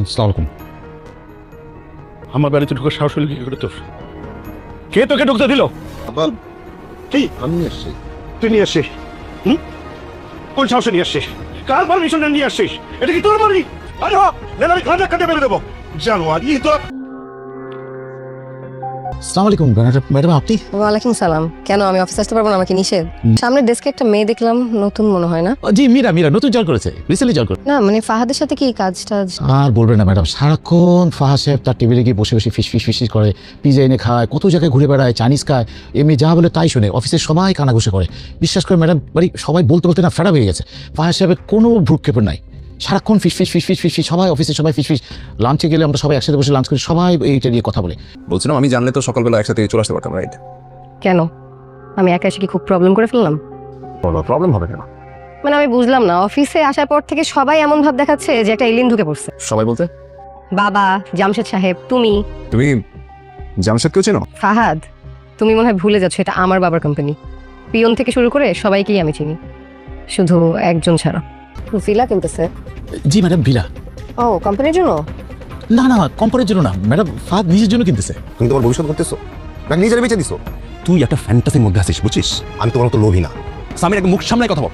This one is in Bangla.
আসসালামু আলাইকুম। আমার বাড়িতে ঢুকে সাহস হলো কি করে তোর? কে তোকে ঢুকতে দিল? আবার কি আমি আসছি। তুই নিয়ে আসছিস? কোন সাহসে নিয়ে আসছিস? কার পারমিশন নিয়ে আসছিস? এটা কি তোর বাড়ি? আরে না, আমি খানা কাটে বেরো দেবো। জানো আর ই তো আসসালামু আলাইকুম ম্যাডাম, আপনি? ওয়ালাইকুম সালাম। কেন আমি অফিস আসতে পারবো না? আমাকে নিষেধ? সামনের ডেস্কে একটা মেয়ে দেখলাম, নতুন মনে হয় না? জি মীরা নতুন জয়েন করেছে, রিসেন্টলি জয়েন করেছে। না মানে ফাহাদের সাথে কি কাজ টাজ? আর বলবেন না ম্যাডাম, সারাক্ষণ ফাহাদ সাহেব তার টেবিলে গিয়ে বসে বসে ফিস করে, পিজা এনে খায়, কত জায়গায় ঘুরে বেড়ায়, চাইনিজ খায়, এমনি যা বলে তাই শুনে, অফিসের সবাই কানাঘুষে করে। বিশ্বাস করে ম্যাডাম, বাড়ি সবাই বলতে বলতে না ফেরা হয়ে গেছে। ফাহাদ সাহেবের কোনো ভ্রুক্ষেপ নাই, সারাক্ষণ ফিস, সবাই অফিসে সবাই ফিস। লাঞ্চে গেলে আমরা সবাই একসাথে বসে লাঞ্চ করি, সবাই এইটা নিয়ে কথা বলে। বলছিলাম আমি জানলে তো সকালবেলা একসাথে চলে আসতে পারতাম, রাইট? কেন আমি একা এসে কি খুব প্রবলেম করে ফেললাম? প্রবলেম হবে কেন? মানে আমি বুঝলাম না, অফিসে আসার পর থেকে সবাই এমন ভাব দেখাচ্ছে যে একটা এলিয়েন ঢুকে পড়ছে। সবাই বলতে বাবা, জামশেদ সাহেব, তুমি, জামশেদকেও চেনো? ফাহাদ, তুমি মনে হয় ভুলে যাচ্ছ এটা আমার বাবার কোম্পানি। পিয়ন থেকে শুরু করে সবাইকেই আমি চিনি, শুধু একজন ছাড়া। ভিলা কিনতেছে? জি ম্যাডাম, ভিলা। ও, কোম্পানির জন্য? না কোম্পানির জন্য না ম্যাডাম, ফাহাদ নিজের জন্য কিনতেছে। তুমি তোমার ভবিষ্যৎ করতেছো না নিজের বেঁচে দিছো? তুই একটা ফ্যান্টাসির মধ্যে আছিস, বুঝছিস? আমি তোমার তো লোভী না। সামির, একটা মুখ সামনে কথা বল।